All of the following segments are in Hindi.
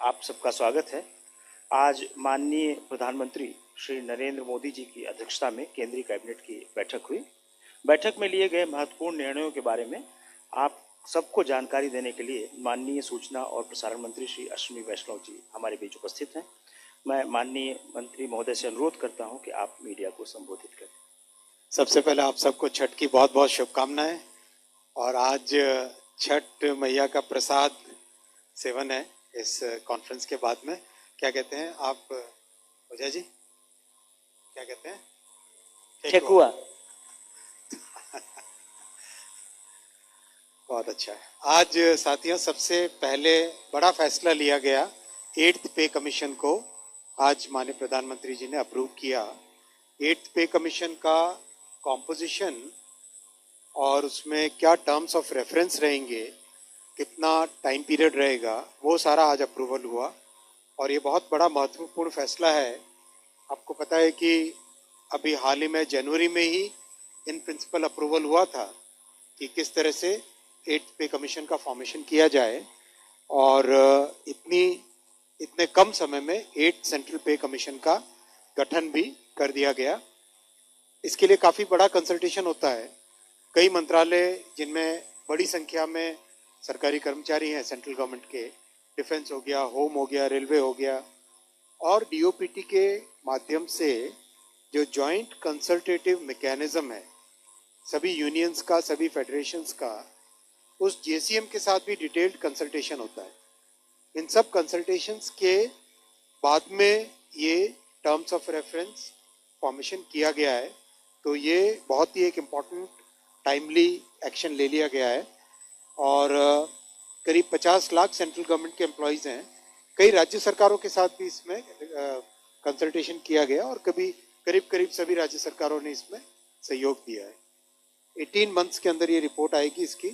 आप सबका स्वागत है। आज माननीय प्रधानमंत्री श्री नरेंद्र मोदी जी की अध्यक्षता में केंद्रीय कैबिनेट की बैठक हुई। बैठक में लिए गए महत्वपूर्ण निर्णयों के बारे में आप सबको जानकारी देने के लिए माननीय सूचना और प्रसारण मंत्री श्री अश्विनी वैष्णव जी हमारे बीच उपस्थित हैं। मैं माननीय मंत्री महोदय से अनुरोध करता हूं कि आप मीडिया को संबोधित करें। सबसे पहले आप सबको छठ की बहुत बहुत शुभकामनाएं। और आज छठ मैया का प्रसाद सेवन है इस कॉन्फ्रेंस के बाद में। क्या कहते हैं आप अजय जी, क्या कहते हैं? ठेकुआ। बहुत अच्छा है। आज साथियों सबसे पहले बड़ा फैसला लिया गया 8th पे कमीशन को। आज माननीय प्रधानमंत्री जी ने अप्रूव किया। 8th पे कमीशन का कॉम्पोजिशन और उसमें क्या टर्म्स ऑफ रेफरेंस रहेंगे, कितना टाइम पीरियड रहेगा, वो सारा आज अप्रूवल हुआ। और ये बहुत बड़ा महत्वपूर्ण फैसला है। आपको पता है कि अभी हाल ही में जनवरी में ही इन प्रिंसिपल अप्रूवल हुआ था कि किस तरह से 8th पे कमीशन का फॉर्मेशन किया जाए, और इतने कम समय में 8th सेंट्रल पे कमीशन का गठन भी कर दिया गया। इसके लिए काफ़ी बड़ा कंसल्टेशन होता है। कई मंत्रालय जिनमें बड़ी संख्या में सरकारी कर्मचारी हैं सेंट्रल गवर्नमेंट के, डिफेंस हो गया, होम हो गया, रेलवे हो गया, और डीओपीटी के माध्यम से जो जॉइंट कंसल्टेटिव मैकेनिज्म है सभी यूनियंस का, सभी फेडरेशंस का, उस जेसीएम के साथ भी डिटेल्ड कंसल्टेशन होता है। इन सब कंसल्टेशंस के बाद में ये टर्म्स ऑफ रेफरेंस फॉर्मेशन किया गया है। तो ये बहुत ही एक इम्पॉर्टेंट टाइमली एक्शन ले लिया गया है। और करीब 50 लाख सेंट्रल गवर्नमेंट के एम्प्लॉयज़ हैं। कई राज्य सरकारों के साथ भी इसमें कंसल्टेशन किया गया और करीब सभी राज्य सरकारों ने इसमें सहयोग दिया है। 18 मंथ्स के अंदर ये रिपोर्ट आएगी इसकी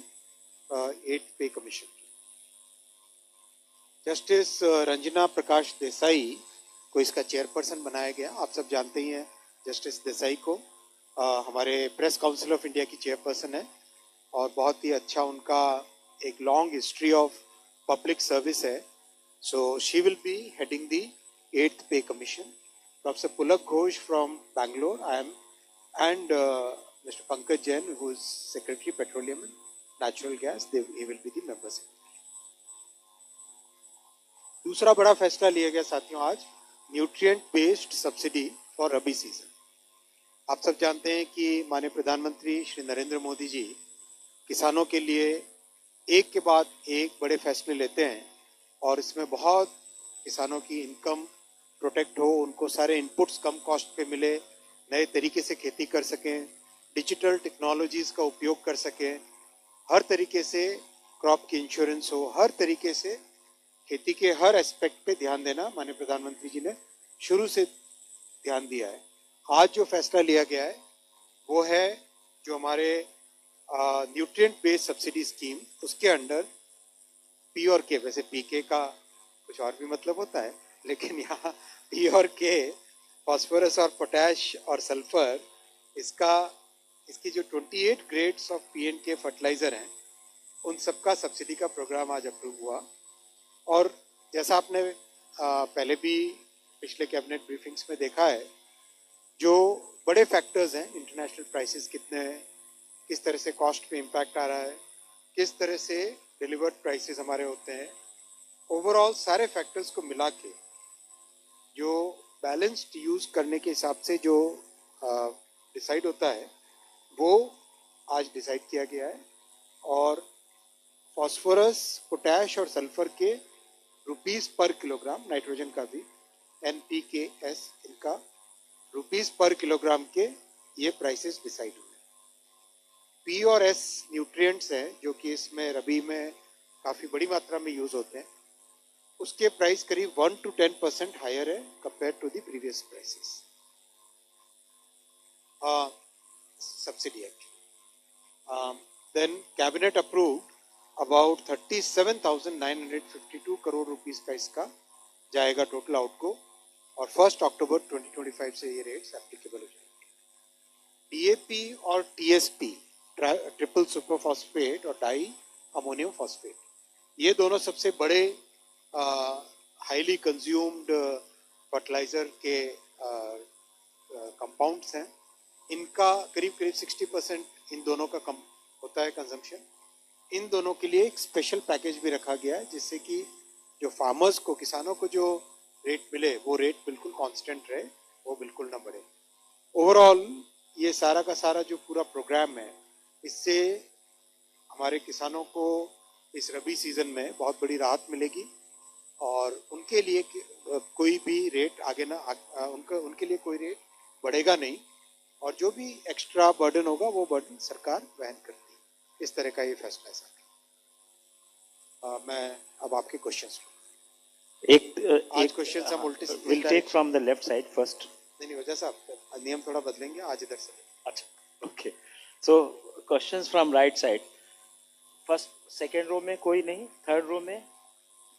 8th पे कमीशन की। जस्टिस रंजना प्रकाश देसाई को इसका चेयरपर्सन बनाया गया। आप सब जानते ही हैं जस्टिस देसाई को, हमारे प्रेस काउंसिल ऑफ इंडिया की चेयरपर्सन है और बहुत ही अच्छा उनका एक long history of public service है। So she will be heading the 8th pay commission. Professor Pulak Ghosh from Bangalore, I M, and mister Pankaj Jain who is secretary petroleum and natural gas, he will be the members। दूसरा बड़ा फैसला लिया गया साथियों आज, nutrient based subsidy for rabi season. आप सब जानते हैं कि माननीय प्रधानमंत्री श्री नरेंद्र मोदी जी किसानों के लिए एक के बाद एक बड़े फैसले लेते हैं और इसमें बहुत किसानों की इनकम प्रोटेक्ट हो, उनको सारे इनपुट्स कम कॉस्ट पे मिले, नए तरीके से खेती कर सकें, डिजिटल टेक्नोलॉजीज़ का उपयोग कर सकें, हर तरीके से क्रॉप की इंश्योरेंस हो, हर तरीके से खेती के हर एस्पेक्ट पे ध्यान देना माननीय प्रधानमंत्री जी ने शुरू से ध्यान दिया है। आज जो फैसला लिया गया है वो है जो हमारे न्यूट्रिएंट बेस्ड सब्सिडी स्कीम, उसके अंडर पी और के, वैसे पी के का कुछ और भी मतलब होता है, लेकिन यहाँ पी और के, फॉस्फोरस और पोटैश और सल्फर, इसकी जो 28 ग्रेड्स ऑफ पी एंड के फर्टिलाइजर हैं उन सबका सब्सिडी का प्रोग्राम आज अप्रूव हुआ। और जैसा आपने पहले भी पिछले कैबिनेट ब्रीफिंग्स में देखा है, जो बड़े फैक्टर्स हैं, इंटरनेशनल प्राइसेस कितने हैं, किस तरह से कॉस्ट पे इम्पैक्ट आ रहा है, किस तरह से डिलीवर्ड प्राइसेस हमारे होते हैं, ओवरऑल सारे फैक्टर्स को मिला के जो बैलेंस्ड यूज़ करने के हिसाब से जो डिसाइड होता है वो आज डिसाइड किया गया है। और फॉस्फोरस, पोटैश और सल्फर के रुपीस पर किलोग्राम, नाइट्रोजन का भी NPKS, इनका रुपीस पर किलोग्राम के ये प्राइसेस डिसाइड हुए। पी और एस न्यूट्रिएंट्स हैं जो कि इसमें रबी में काफ़ी बड़ी मात्रा में यूज़ होते हैं, उसके प्राइस करीब 1 to 10% हायर है compare to the previous prices subsidy act. Then cabinet approved about 37,952 crore rupees का इसका जाएगा टोटल आउटगो, और 1 अक्टूबर 2025 से ये रेट्स एप्लीकेबल हो जाएंगे। DAP और TSP, ट्रिपल सुपर फॉस्फेट और डाई अमोनियम फॉस्फेट, ये दोनों सबसे बड़े हाईली कंज्यूम्ड फर्टिलाइजर के कंपाउंड्स हैं, इनका करीब करीब 60% इन दोनों का कम होता है कंजम्पशन। इन दोनों के लिए एक स्पेशल पैकेज भी रखा गया है, जिससे कि जो फार्मर्स को, किसानों को जो रेट मिले वो रेट बिल्कुल कांस्टेंट रहे, वो बिल्कुल ना बढ़े। ओवरऑल ये सारा का सारा जो पूरा प्रोग्राम है, इससे हमारे किसानों को इस रबी सीजन में बहुत बड़ी राहत मिलेगी और उनके लिए कोई भी रेट आगे ना उनके लिए कोई रेट बढ़ेगा नहीं और जो भी एक्स्ट्रा बर्डन होगा वो बर्डन सरकार वहन करती है। इस तरह का ये फैसला है सर। मैं अब आपके क्वेश्चंस आज क्वेश्चन हम उल्टे will take from the left side first. नहीं वजह साहब नियम थोड़ा बदलेंगे, आज इधर से। अच्छा okay, so questions from right side. First second row में कोई नहीं, थर्ड रो में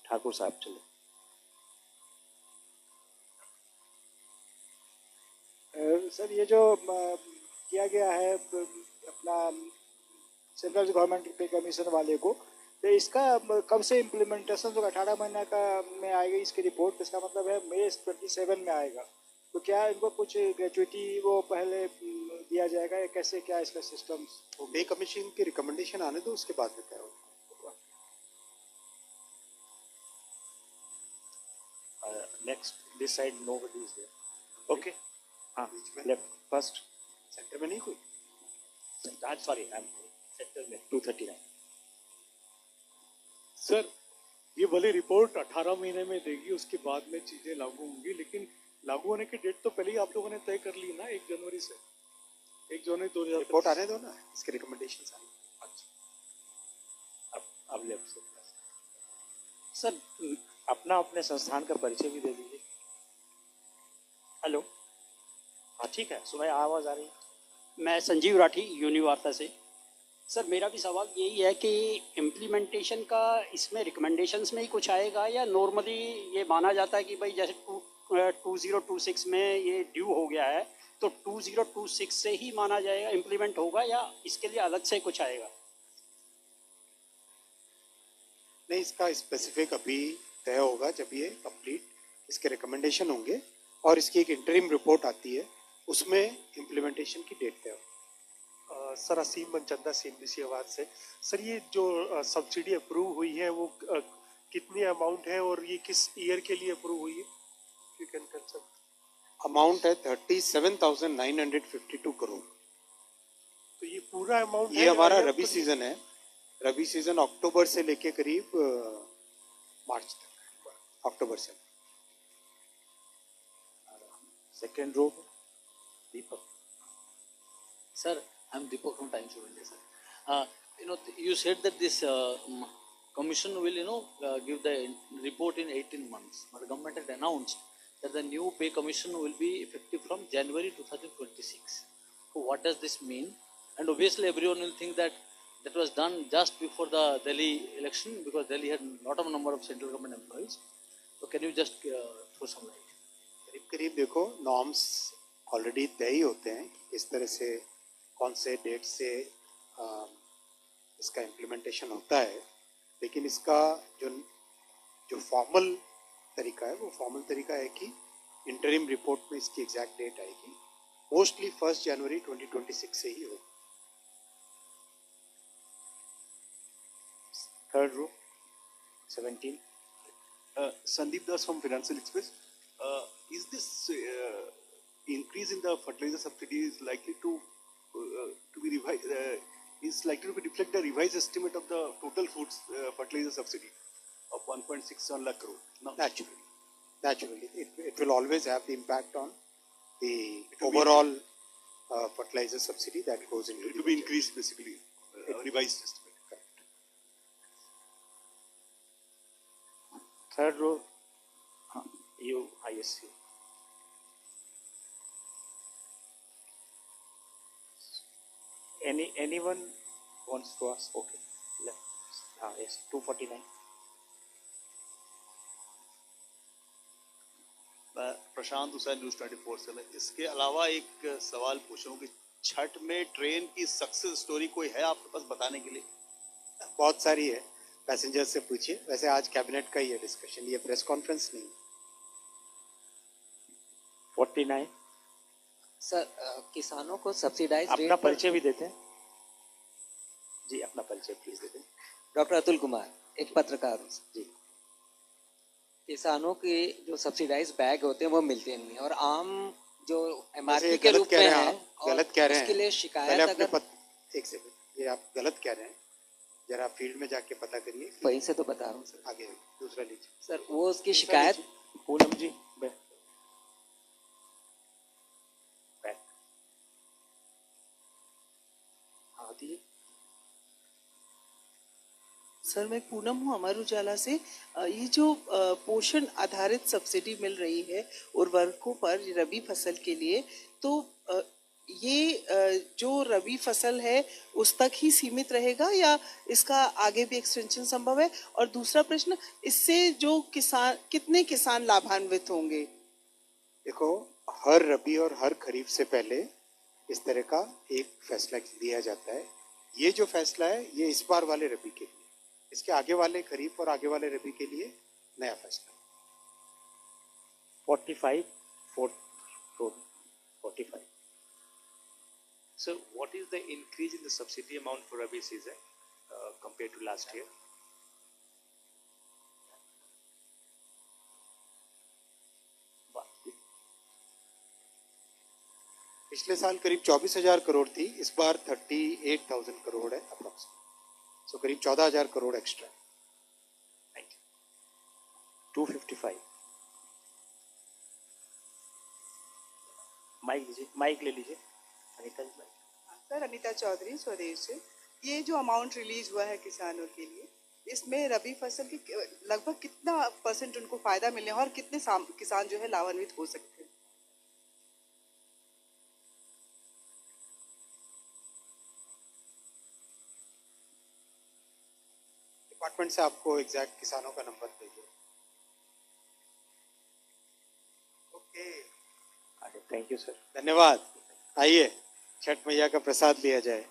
ठाकुर साहब चले। सर ये जो किया गया है अपना सेंट्रल गवर्नमेंट पे कमीशन वाले को, तो इसका कब से इम्प्लीमेंटेशन होगा? 18 महीने का में आएगी इसकी रिपोर्ट, इसका मतलब है मई 27 में आएगा। तो क्या इनको कुछ ग्रेचुइटी वो पहले दिया जाएगा या कैसे, क्या इसका सिस्टम? पे कमीशन की रिकमेंडेशन आने दो, उसके बाद में क्या होगा। Next this side nobody is there. Okay, हाँ लेफ्ट फर्स्ट। सेंटर में नहीं कोई? आज सॉरी आई एम सेक्टर में 239। सर ये भले रिपोर्ट 18 महीने में देगी, उसके बाद में चीजें लागू होंगी, लेकिन लागू होने की डेट तो पहले ही आप लोगों ने तय कर ली ना, 1 जनवरी से। 1 जनवरी 2000 रिपोर्ट आने दो ना, इसके रिकमेंडेशंस आने। अच्छा, अब लेफ्ट से सर अपना अपने संस्थान का परिचय भी दे दीजिए। हेलो, हाँ ठीक है, सुबह आवाज आ रही है। मैं संजीव राठी यूनिवार्ता से। सर मेरा भी सवाल यही है कि इम्प्लीमेंटेशन का इसमें रिकमेंडेशंस में ही कुछ आएगा या नॉर्मली ये माना जाता है कि भाई जैसे 2026 में ये ड्यू हो गया है तो 2026 से ही माना जाएगा, इम्प्लीमेंट होगा, या इसके लिए अलग से कुछ आएगा? नहीं, इसका स्पेसिफिक अभी तय होगा जब ये कंप्लीट इसके रिकमेंडेशन होंगे और इसकी एक इंटरिम रिपोर्ट आती है, उसमें इम्प्लीमेंटेशन की डेट तय होगी। सर असीम मनचंदा CNBC आवाज से। सर ये जो सब्सिडी अप्रूव हुई है वो कितनी अमाउंट है और ये किस ईयर के लिए अप्रूव हुई है? You can consult. अमाउंट है 37,952 करोड़। तो ये पूरा अमाउंट ये हमारा रबी सीजन है। रबी सीजन अक्टूबर से लेके करीब मार्च तक, अक्टूबर से। Second row Deepak. Sir, I'm Deepak from Times of India, sir. You said that this commission will, give the report in 18 months. But the government had announced that the new pay commission will be effective from January 2026. So what does this mean? And obviously everyone will think that that was done just before the Delhi election because Delhi had a lot of number of central government employees. So can you just throw some light? करीब करीब देखो, नॉर्म्स ऑलरेडी तय ही होते हैं किस तरह से, कौन से डेट से इसका इम्प्लीमेंटेशन होता है, लेकिन इसका जो फॉर्मल तरीका है वो फॉर्मल तरीका है कि इंटरिम रिपोर्ट में इसकी एग्जैक्ट डेट आएगी, मोस्टली 1 जनवरी 2026 से ही होगा। Third row 17। Sandeep Das from Financial Express. Is this increase in the fertilizer subsidy is likely to be revised? Is likely to reflect the revised estimate of the total foods fertilizer subsidy of 1.61 lakh crore? No. Naturally, it will always have the impact on the overall fertilizer subsidy that goes into. It will be increased basically, revised estimate. Third row you ISC। anyone wants to ask? Okay, yes, 249। मैं प्रशांत उसाई न्यूज 24 से। मैं इसके अलावा एक सवाल पूछूं कि छठ में ट्रेन की सक्सेस स्टोरी कोई है आपके पास बताने के लिए? बहुत सारी है, पैसेंजर्स से पूछिए। वैसे आज कैबिनेट का ही है डिस्कशन, ये प्रेस कॉन्फ्रेंस नहीं। 49। सर किसानों को सब्सिडाइज अपना रेट पर परिचय भी देते हैं जी, अपना परिचय प्लीज देते हैं। डॉक्टर अतुल कुमार, एक पत्रकार हूँ जी। किसानों के जो सब्सिडाइज बैग होते हैं वो मिलते नहीं और आम जो वैसे एमआरपी ये के गलत रूप कह में रहे हैं है आप, और गलत कह रहे उसके हैं। लिए पहले शिकायत अपने अगर एक सेकंड, ये आप गलत कह रहे हैं, जरा फील्ड में जाके पता करिए। वहीं से तो बता रहा हूँ सर। आगे दूसरा लीजिए सर वो उसकी दूसरा शिकायत लीजिए। पूनम जी बैक। हाँ दी। सर मैं पूनम हूँ अमर उजाला से। ये जो पोषण आधारित सब्सिडी मिल रही है उर्वरकों पर रबी फसल के लिए, तो जो रबी फसल है उस तक ही सीमित रहेगा या इसका आगे भी एक्सटेंशन संभव है? और दूसरा प्रश्न, इससे जो किसान, कितने किसान लाभान्वित होंगे? देखो, हर रबी और हर खरीफ से पहले इस तरह का एक फैसला लिया जाता है। ये जो फैसला है ये इस बार वाले रबी के लिए, इसके आगे वाले खरीफ और आगे वाले रबी के लिए नया फैसला। 45 45। So, what is the increase in the subsidy amount for Rabi season compared to last year? पिछले साल करीब 24,000 करोड़ थी, इस बार 38,000 करोड़ है अप्रोक्सीमेट, सो करीब 14,000 करोड़ एक्स्ट्रा। 255। माइक लीजिए, माइक ले लीजिए अनीता जी। सर अनीता चौधरी स्वदेश से। ये जो अमाउंट रिलीज हुआ है किसानों के लिए, इसमें रबी फसल की लगभग कितना % उनको फायदा मिलने और कितने किसान जो है लाभान्वित हो सकते हैं? डिपार्टमेंट से आपको एग्जैक्ट किसानों का नंबर देंगे। Okay, thank you sir. धन्यवाद। आइए छठ मैया का प्रसाद लिया जाए।